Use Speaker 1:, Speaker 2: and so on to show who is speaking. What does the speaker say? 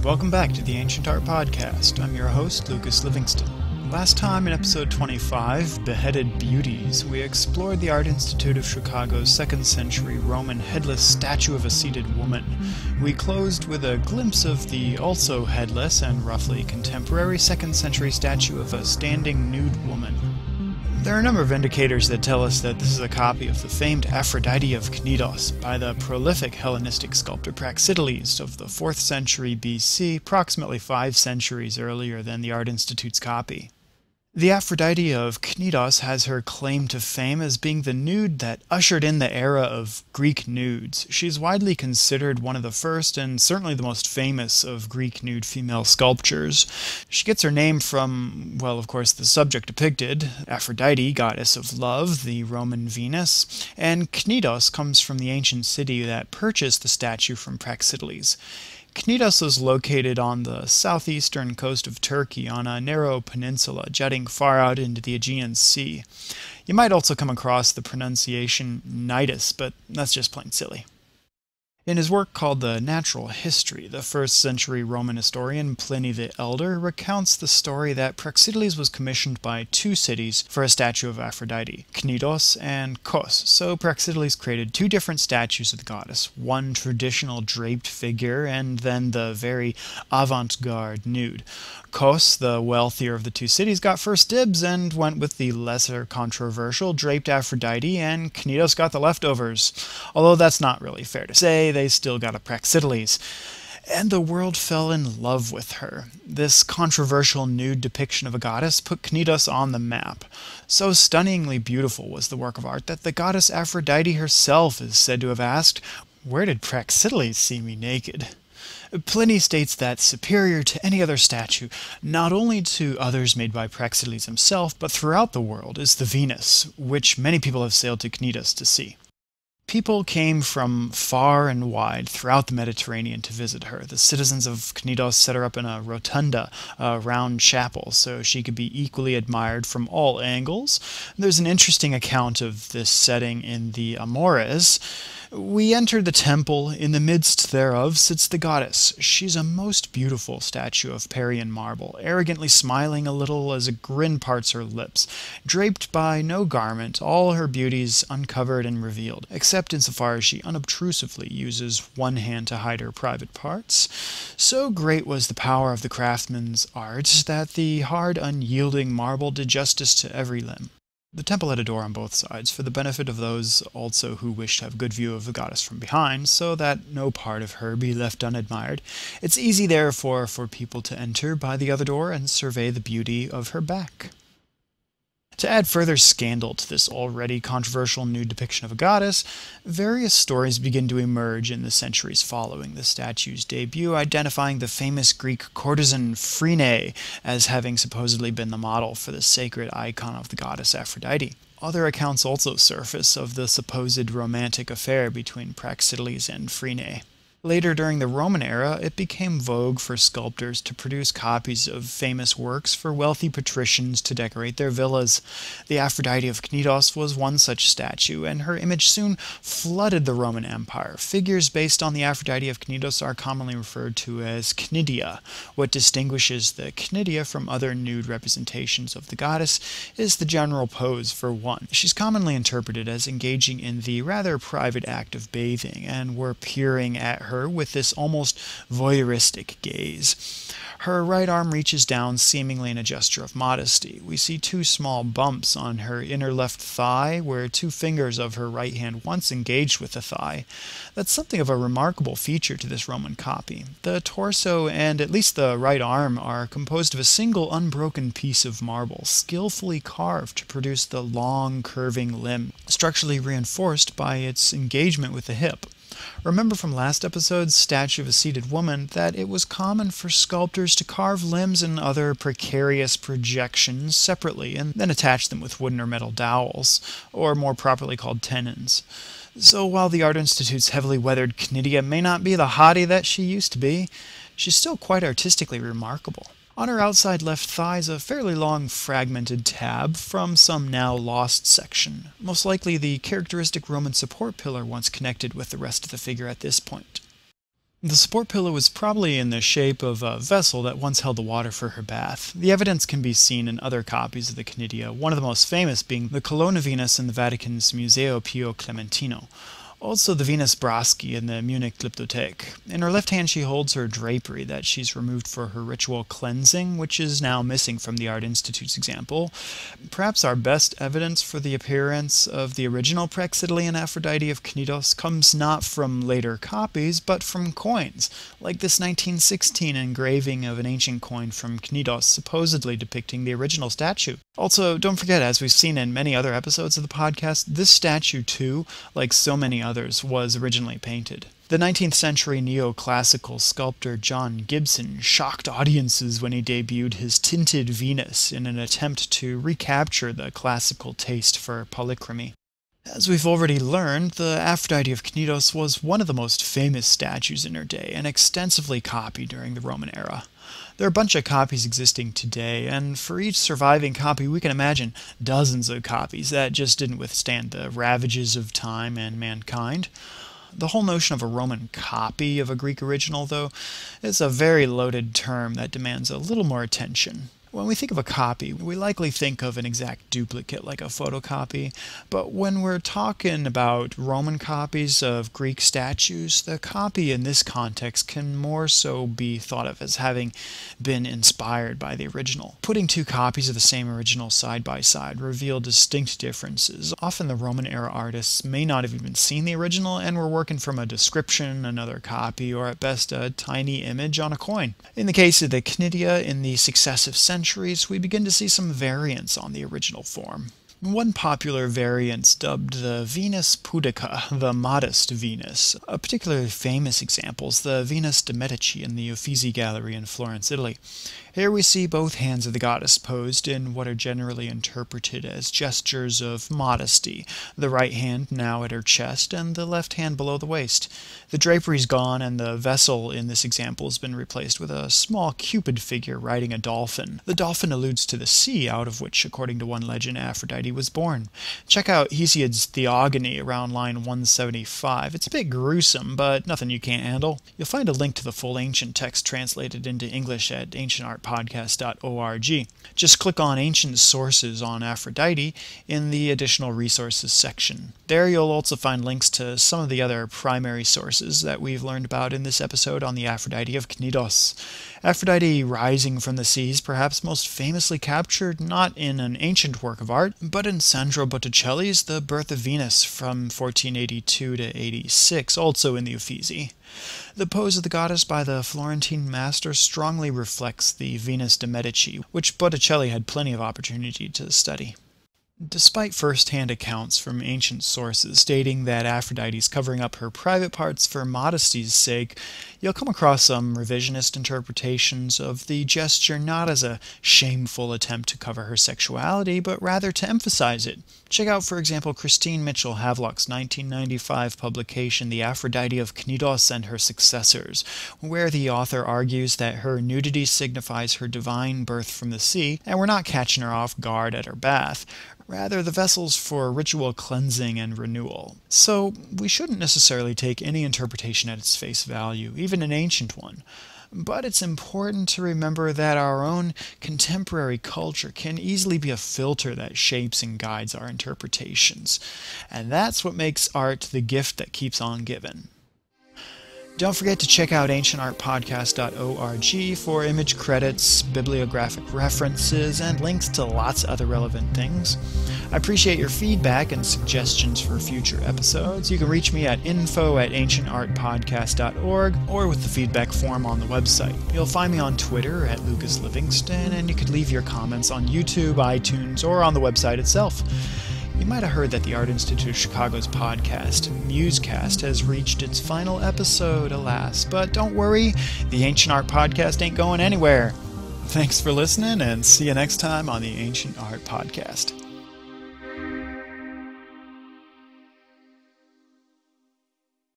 Speaker 1: Welcome back to the Ancient Art Podcast. I'm your host, Lucas Livingston. Last time in episode 25, Beheaded Beauties, we explored the Art Institute of Chicago's 2nd century Roman headless statue of a seated woman. We closed with a glimpse of the also headless and roughly contemporary 2nd century statue of a standing nude woman. There are a number of indicators that tell us that this is a copy of the famed Aphrodite of Knidos by the prolific Hellenistic sculptor Praxiteles of the 4th century BC, approximately 5 centuries earlier than the Art Institute's copy. The Aphrodite of Knidos has her claim to fame as being the nude that ushered in the era of Greek nudes. She's widely considered one of the first and certainly the most famous of Greek nude female sculptures. She gets her name from, well, of course, the subject depicted, Aphrodite, goddess of love, the Roman Venus, and Knidos comes from the ancient city that purchased the statue from Praxiteles. Knidos was located on the southeastern coast of Turkey on a narrow peninsula jutting far out into the Aegean Sea. You might also come across the pronunciation Knidos, but that's just plain silly. In his work called The Natural History, the 1st century Roman historian Pliny the Elder recounts the story that Praxiteles was commissioned by 2 cities for a statue of Aphrodite, Knidos and Kos, so Praxiteles created 2 different statues of the goddess, one traditional draped figure and then the very avant-garde nude. Kos, the wealthier of the 2 cities, got first dibs and went with the lesser controversial draped Aphrodite, and Knidos got the leftovers. Although that's not really fair to say, they still got a Praxiteles. And the world fell in love with her. This controversial nude depiction of a goddess put Knidos on the map. So stunningly beautiful was the work of art that the goddess Aphrodite herself is said to have asked, "Where did Praxiteles see me naked?" Pliny states that superior to any other statue, not only to others made by Praxiteles himself, but throughout the world, is the Venus, which many people have sailed to Knidos to see. People came from far and wide throughout the Mediterranean to visit her. The citizens of Knidos set her up in a rotunda, a round chapel, so she could be equally admired from all angles. There's an interesting account of this setting in the Amores. "We entered the temple. In the midst thereof sits the goddess. She's a most beautiful statue of Parian marble, arrogantly smiling a little as a grin parts her lips, draped by no garment, all her beauties uncovered and revealed, except insofar as she unobtrusively uses one hand to hide her private parts. So great was the power of the craftsman's art that the hard, unyielding marble did justice to every limb." The temple had a door on both sides, for the benefit of those also who wished to have good view of the goddess from behind, so that no part of her be left unadmired. It's easy, therefore, for people to enter by the other door and survey the beauty of her back. To add further scandal to this already controversial nude depiction of a goddess, various stories begin to emerge in the centuries following the statue's debut, identifying the famous Greek courtesan Phryne as having supposedly been the model for the sacred icon of the goddess Aphrodite. Other accounts also surface of the supposed romantic affair between Praxiteles and Phryne. Later during the Roman era, it became vogue for sculptors to produce copies of famous works for wealthy patricians to decorate their villas. The Aphrodite of Knidos was one such statue, and her image soon flooded the Roman Empire. Figures based on the Aphrodite of Knidos are commonly referred to as cnidia. What distinguishes the cnidia from other nude representations of the goddess is the general pose, for one. She's commonly interpreted as engaging in the rather private act of bathing, and we're peering at her with this almost voyeuristic gaze. Her right arm reaches down seemingly in a gesture of modesty. We see 2 small bumps on her inner left thigh where 2 fingers of her right hand once engaged with the thigh. That's something of a remarkable feature to this Roman copy. The torso and at least the right arm are composed of a single unbroken piece of marble, skillfully carved to produce the long curving limb, structurally reinforced by its engagement with the hip. Remember from last episode's statue of a seated woman that it was common for sculptors to carve limbs and other precarious projections separately and then attach them with wooden or metal dowels, or more properly called tenons. So while the Art Institute's heavily weathered cnidia may not be the hottie that she used to be, she's still quite artistically remarkable. On her outside left thigh is a fairly long fragmented tab from some now lost section, most likely the characteristic Roman support pillar once connected with the rest of the figure at this point. The support pillar was probably in the shape of a vessel that once held the water for her bath. The evidence can be seen in other copies of the Cnidia, one of the most famous being the Colonna Venus in the Vatican's Museo Pio Clementino. Also the Venus Braschi in the Munich Glyptothek. In her left hand she holds her drapery that she's removed for her ritual cleansing, which is now missing from the Art Institute's example. Perhaps our best evidence for the appearance of the original Praxiteles Aphrodite of Knidos comes not from later copies, but from coins, like this 1916 engraving of an ancient coin from Knidos supposedly depicting the original statue. Also, don't forget, as we've seen in many other episodes of the podcast, this statue too, like so many others, was originally painted. The 19th century neoclassical sculptor John Gibson shocked audiences when he debuted his tinted Venus in an attempt to recapture the classical taste for polychromy. As we've already learned, the Aphrodite of Knidos was one of the most famous statues in her day and extensively copied during the Roman era. There are a bunch of copies existing today, and for each surviving copy we can imagine dozens of copies that just didn't withstand the ravages of time and mankind. The whole notion of a Roman copy of a Greek original, though, is a very loaded term that demands a little more attention. When we think of a copy, we likely think of an exact duplicate like a photocopy, but when we're talking about Roman copies of Greek statues, the copy in this context can more so be thought of as having been inspired by the original. Putting two copies of the same original side by side reveal distinct differences. Often the Roman-era artists may not have even seen the original and were working from a description, another copy, or at best a tiny image on a coin. In the case of the Cnidia in the successive centuries, we begin to see some variants on the original form. One popular variant dubbed the Venus Pudica, the modest Venus. A particularly famous example is the Venus de Medici in the Uffizi gallery in Florence, Italy. Here we see both hands of the goddess posed in what are generally interpreted as gestures of modesty, the right hand now at her chest and the left hand below the waist. The drapery's gone and the vessel in this example has been replaced with a small Cupid figure riding a dolphin. The dolphin alludes to the sea out of which, according to one legend, Aphrodite was born. Check out Hesiod's Theogony around line 175. It's a bit gruesome, but nothing you can't handle. You'll find a link to the full ancient text translated into English at ancientartpodcast.org. Just click on Ancient Sources on Aphrodite in the Additional Resources section. There you'll also find links to some of the other primary sources that we've learned about in this episode on the Aphrodite of Knidos. Aphrodite rising from the seas, perhaps most famously captured not in an ancient work of art, but in Sandro Botticelli's The Birth of Venus from 1482 to 86, also in the Uffizi. The pose of the goddess by the Florentine master strongly reflects the Venus de Medici, which Botticelli had plenty of opportunity to study. Despite first-hand accounts from ancient sources stating that Aphrodite is covering up her private parts for modesty's sake, you'll come across some revisionist interpretations of the gesture not as a shameful attempt to cover her sexuality, but rather to emphasize it. Check out, for example, Christine Mitchell Havelock's 1995 publication, The Aphrodite of Knidos and Her Successors, where the author argues that her nudity signifies her divine birth from the sea, and we're not catching her off guard at her bath. Rather, the vessel's for ritual cleansing and renewal. So, we shouldn't necessarily take any interpretation at its face value, even an ancient one. But it's important to remember that our own contemporary culture can easily be a filter that shapes and guides our interpretations. And that's what makes art the gift that keeps on giving. Don't forget to check out ancientartpodcast.org for image credits, bibliographic references, and links to lots of other relevant things. I appreciate your feedback and suggestions for future episodes. You can reach me at info@ancientartpodcast.org or with the feedback form on the website. You'll find me on Twitter at Lucas Livingston, and you could leave your comments on YouTube, iTunes, or on the website itself. You might have heard that the Art Institute of Chicago's podcast, Musecast, has reached its final episode, alas. But don't worry, the Ancient Art Podcast ain't going anywhere. Thanks for listening, and see you next time on the Ancient Art Podcast.